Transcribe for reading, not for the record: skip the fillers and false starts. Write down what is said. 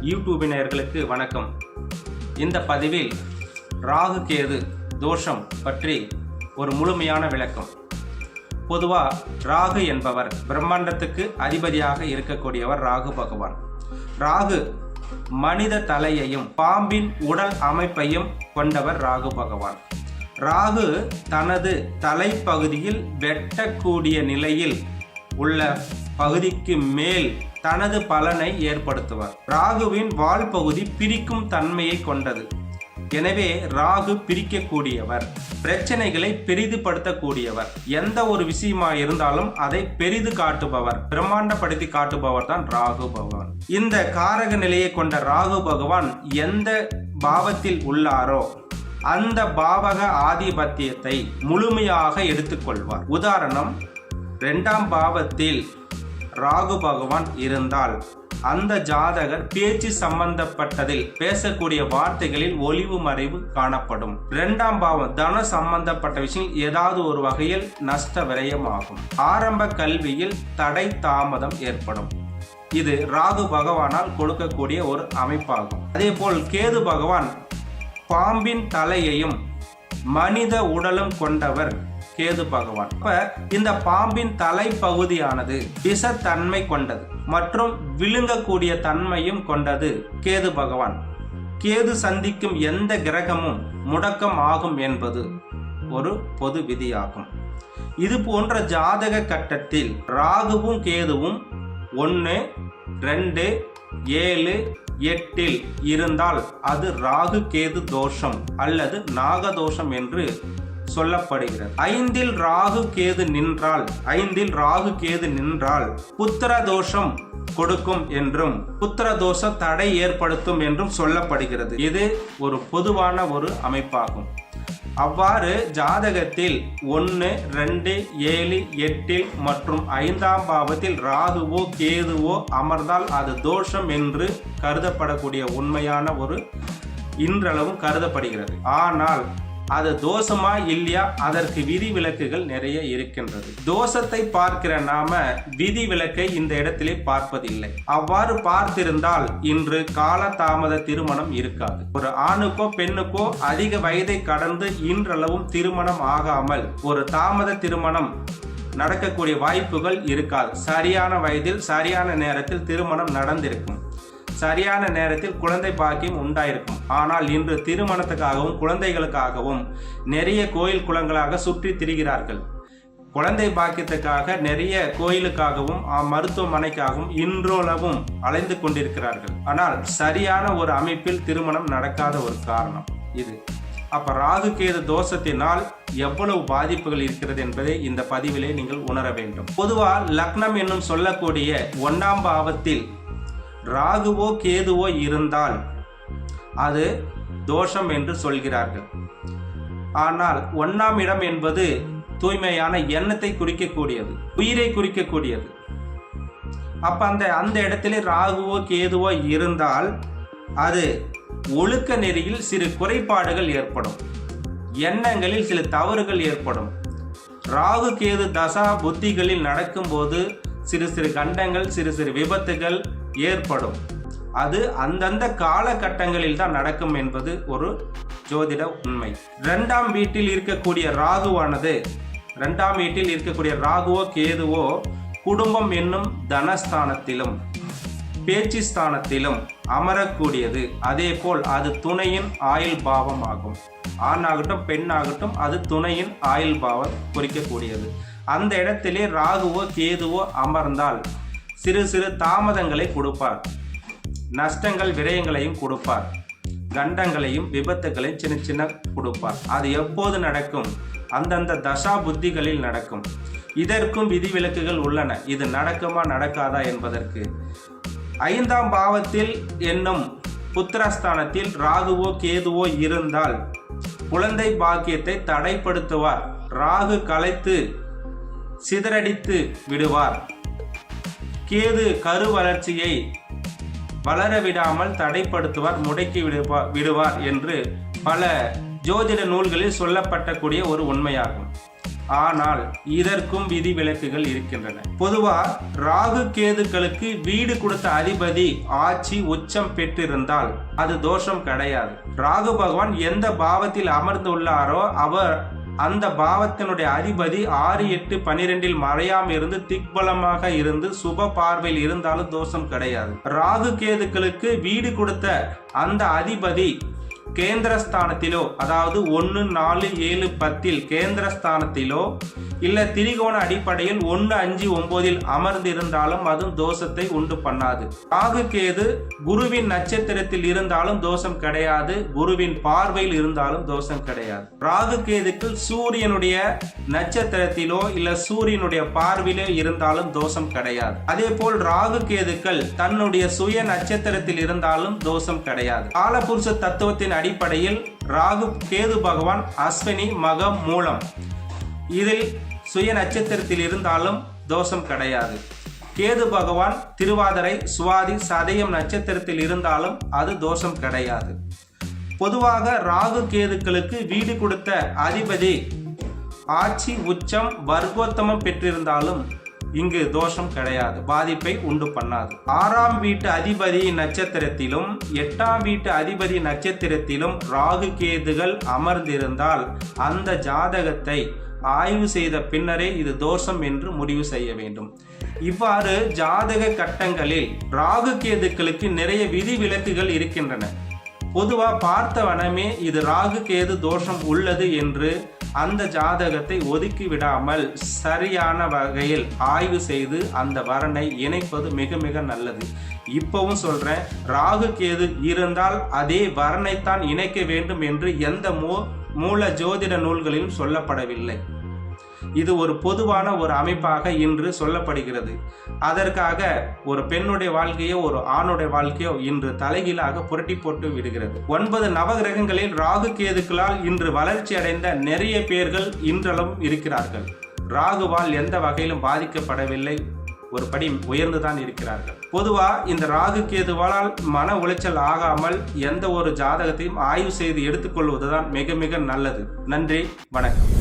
யூடியூபினர்களுக்கு வணக்கம். இந்த பதிவில் ராகு கேது தோஷம் பற்றி ஒரு முழுமையான விளக்கம். பொதுவாக ராகு என்பவர் பிரம்மாண்டத்துக்கு அதிபதியாக இருக்கக்கூடியவர் ராகு பகவான். ராகு மனித தலையையும் பாம்பின் உடல் அமைப்பையும் கொண்டவர் ராகு பகவான். ராகு தனது தலைப்பகுதியில் வெட்டக்கூடிய நிலையில் உள்ள பகுதிக்கு மேல் தனது பலனை ஏற்படுத்துவார். ராகுவின் வால் பகுதி பிரிக்கும் தன்மையை கொண்டது. எனவே ராகு பிரிக்கக்கூடியவர், பிரச்சனைகளை பெரிதுபடுத்தக்கூடியவர். எந்த ஒரு விஷயமா இருந்தாலும் அதை பெரிது காட்டுபவர், பிரம்மாண்டப்படுத்தி காட்டுபவர் தான் ராகு பகவான். இந்த காரக நிலையை கொண்ட ராகு பகவான் எந்த பாவத்தில் உள்ளாரோ அந்த பாவக ஆதிபத்தியத்தை முழுமையாக எடுத்துக்கொள்வார். உதாரணம், 2ஆம் பாவத்தில் ராகு பகவான் இருந்தால் அந்த ஜாதகர் பேச்சு சம்பந்தப்பட்டதில் பேசக்கூடிய வார்த்தைகளில் ஒளிவு மறைவு காணப்படும். 2ஆம் பாவம் தன சம்பந்தப்பட்ட விஷயம் ஏதாவது ஒரு வகையில் நஷ்ட விரயமாகும். ஆரம்ப கல்வியில் தடை தாமதம் ஏற்படும். இது ராகு பகவானால் கொடுக்கக்கூடிய ஒரு அமைப்பாகும். அதே போல் கேது பகவான் பாம்பின் தலையையும் மனித உடலும் கொண்டவர் கேது பகவான். இந்த பாம்பின் தலைப்பகுதியானது விஷத்தன்மை கொண்டது மற்றும் விழுங்கக்கூடிய தன்மையும் கொண்டது கேது பகவான். கேது சந்திக்கும் எந்த கிரகமும் முடக்கம் ஆகும் என்பது ஒரு பொது விதியாகும். இது போன்ற ஜாதக கட்டத்தில் ராகுவும் கேதுவும் 1, 2, 7, 8 இருந்தால் அது ராகு கேது தோஷம் அல்லது நாகதோஷம் என்று சொல்லப்படுகிறது. 5 ராகு கேது நின்றால் புத்திர தோஷம் கொடுக்கும் என்றும் புத்திர தோஷ தடை ஏற்படுத்தும் என்றும் சொல்லப்படுகிறது. இது ஒரு பொதுவான ஒரு அமைப்பாகும். அவ்வாறு ஜாதகத்தில் 1, 2, 7, 8 மற்றும் 5ஆம் பாவத்தில் ராகுவோ கேதுவோ அமர்ந்தால் அது தோஷம் என்று கருதப்படக்கூடிய உண்மையான ஒரு இன்றளவும் கருதப்படுகிறது. ஆனால் அது தோஷமா இல்லையா, அதற்கு விதி விலக்குகள் நிறைய இருக்கின்றது. தோஷத்தை பார்க்கிற நாம விதி விலக்கை இந்த இடத்திலே பார்ப்பதில்லை. அவ்வாறு பார்த்திருந்தால் இன்று கால தாமத திருமணம் இருக்காது. ஒரு ஆணுக்கோ பெண்ணுக்கோ அதிக வயதை கடந்து இன்றளவும் திருமணம் ஆகாமல் ஒரு தாமத திருமணம் நடக்கக்கூடிய வாய்ப்புகள் இருக்காது. சரியான வயதில் சரியான நேரத்தில் திருமணம் நடந்திருக்கும், சரியான நேரத்தில் குழந்தை பாக்கியம் உண்டாயிருக்கும். ஆனால் இன்று திருமணத்துக்காகவும் குழந்தைகளுக்காகவும் நிறைய கோயில் குளங்களாக சுற்றி திரிகிறார்கள். குழந்தை பாக்கியத்துக்காக நிறைய கோயிலுக்காகவும் மருத்துவமனைக்காகவும் இன்றளவும் அலைந்து கொண்டிருக்கிறார்கள். ஆனால் சரியான ஒரு அமைப்பில் திருமணம் நடக்காத ஒரு காரணம் இது. அப்ப ராகு கேது தோஷத்தினால் எவ்வளவு பாதிப்புகள் இருக்கிறது என்பதை இந்த பதிவிலே நீங்கள் உணர வேண்டும். பொதுவாக லக்னம் என்னும் சொல்லக்கூடிய 1ஆம் பாவத்தில் ராகுவோ கேதுவோ இருந்தால் அது தோஷம் என்று சொல்கிறார்கள். ஆனால் 1ஆம் இடம் என்பது தூய்மையான எண்ணத்தை குறிக்கக்கூடியது, உயிரை குறிக்கக்கூடியது. அப்ப அந்த இடத்திலே ராகுவோ கேதுவோ இருந்தால் அது ஒழுக்க நெறியில் சிறு குறைபாடுகள் ஏற்படும், எண்ணங்களில் சில தவறுகள் ஏற்படும். ராகு கேது தசா புத்திகளில் நடக்கும்போது சிறு சிறு கண்டங்கள், சிறு சிறு விபத்துகள் ஏற்படும். அது அந்தந்த காலகட்டங்களில் தான் நடக்கும் என்பது ஒரு ஜோதிட உண்மை. 2ஆம் வீட்டில் இருக்கக்கூடிய ராகுவானது 2ஆம் வீட்டில் இருக்கக்கூடிய ராகுவோ கேதுவோ குடும்பம் என்னும் தனஸ்தானத்திலும் பேச்சு ஸ்தானத்திலும் அமரக்கூடியது. அதே போல் அது துணையின் ஆயுள் பாவம் ஆகும். ஆணாகட்டும் பெண்ணாகட்டும் அது துணையின் ஆயுள் பாவம் குறிக்கக்கூடியது. அந்த இடத்திலே ராகுவோ கேதுவோ அமர்ந்தால் சிறு சிறு தாமதங்களை கொடுப்பார், நஷ்டங்கள் விரயங்களையும் கொடுப்பார், கண்டங்களையும் விபத்துகளையும் சின்ன சின்ன கொடுப்பார். அது எப்போது நடக்கும்? அந்தந்த தசா புத்திகளில் நடக்கும். இதற்கும் விதிவிலக்குகள் உள்ளன. இது நடக்குமா நடக்காதா என்பதற்கு 5ஆம் பாவத்தில் என்னும் புத்திரஸ்தானத்தில் ராகுவோ கேதுவோ இருந்தால் குழந்தை பாக்கியத்தை தடைப்படுத்துவார். ராகு கலைத்து சிதறடித்து விடுவார். கேது கரு வளர்ச்சியை வளர விடாமல் தடைப்படுத்துவார், முடக்கி விடுவார் என்று பல ஜோதிட நூல்களில் சொல்லப்பட்டக்கூடிய ஒரு உண்மையாகும். ஆனால் இதற்கும் விதிவிலக்குகள் இருக்கின்றன. பொதுவா ராகு கேதுக்களுக்கு வீடு கொடுத்த அதிபதி ஆட்சி உச்சம் பெற்றிருந்தால் அது தோஷம் கிடையாது. ராகு பகவான் எந்த பாவத்தில் அமர்ந்துள்ளாரோ அவர் அந்த பாவத்தினுடைய அதிபதி 6, 8, 12 மறையாம இருந்து திக்பலமாக இருந்து சுப பார்வையில் இருந்தாலும் தோஷம் கிடையாது. ராகு கேதுக்களுக்கு வீடு கொடுத்த அந்த அதிபதி கேந்திரஸ்தானத்திலோ, அதாவது 1, 4, 7, 10 கேந்திரஸ்தானத்திலோ இல்ல திரிகோண அடிப்படையில் 1, 5, 9 அமர்ந்திருந்தாலும் அதுவும் தோஷத்தை உண்டு பண்ணாது. ராகு கேது குருவின் நட்சத்திரத்தில் இருந்தாலும் தோஷம் கிடையாது, குருவின் பார்வையில் இருந்தாலும் தோஷம் கிடையாது. ராகு கேதுக்கள் சூரியனுடைய நட்சத்திரத்திலோ இல்ல சூரியனுடைய பார்வையிலோ இருந்தாலும் தோஷம் கிடையாது. அதே போல் ராகு கேதுக்கள் தன்னுடைய சுய நட்சத்திரத்தில் இருந்தாலும் தோஷம் கிடையாது. காலபுருஷ தத்துவத்தின் அடிப்படையில் ராகு கேது பகவான் அஸ்வினி, மகம், மூலம் இதில் சுய நட்சத்திரத்தில் இருந்தாலும் தோஷம் கிடையாது. கேது பகவான் திருவாதிரை, சுவாதி, சதயம் நட்சத்திரத்தில் இருந்தாலும் அது தோஷம் கிடையாது. பொதுவாக ராகு கேதுக்களுக்கு வீடு கொடுத்த அதிபதி ஆட்சி உச்சம் வர்க்கோத்தமம் பெற்றிருந்தாலும் இங்கு தோஷம் கிடையாது, பாதிப்பை உண்டு பண்ணாது. 6ஆம் வீட்டு அதிபதி நட்சத்திரத்திலும் 8ஆம் வீட்டு அதிபதி நட்சத்திரத்திலும் ராகு கேதுகள் அமர்ந்திருந்தால் அந்த ஜாதகத்தை ஆய்வு செய்த பின்னரே இது தோஷம் என்று முடிவு செய்ய வேண்டும். இவ்வாறு ஜாதக கட்டங்களில் ராகு கேதுக்களுக்கு நிறைய விதிவிலக்குகள் இருக்கின்றன. பொதுவா பார்த்த வனமே இது ராகு கேது தோஷம் உள்ளது என்று அந்த ஜாதகத்தை ஒதுக்கி விடாமல் சரியான வகையில் ஆய்வு செய்து அந்த வரனை இணைப்பது மிக மிக நல்லது. இப்பவும் சொல்றேன், ராகு கேது இருந்தால் அதே வரனைத்தான் இணைக்க வேண்டும் என்று எந்த மூல ஜோதிட நூல்களிலும் சொல்லப்படவில்லை. இது ஒரு பொதுவான ஒரு அமைப்பாக இன்று சொல்லப்படுகிறது. அதற்காக ஒரு பெண்ணுடைய வாழ்க்கையோ ஒரு ஆணுடைய வாழ்க்கையோ இன்று தலைகீழாக புரட்டி போட்டு விடுகிறது. 9 நவகிரகங்களில் ராகு கேதுக்களால் இன்று வளர்ச்சி அடைந்த நிறைய பேர்கள் இன்றளவும் இருக்கிறார்கள். ராகுவால் எந்த வகையிலும் பாதிக்கப்படவில்லை, ஒரு படி உயர்ந்துதான் இருக்கிறார்கள். பொதுவா இந்த ராகு கேதுவால் மன உளைச்சல் ஆகாமல் எந்த ஒரு ஜாதகத்தையும் ஆய்வு செய்து எடுத்துக்கொள்வதுதான் மிக மிக நல்லது. நன்றி, வணக்கம்.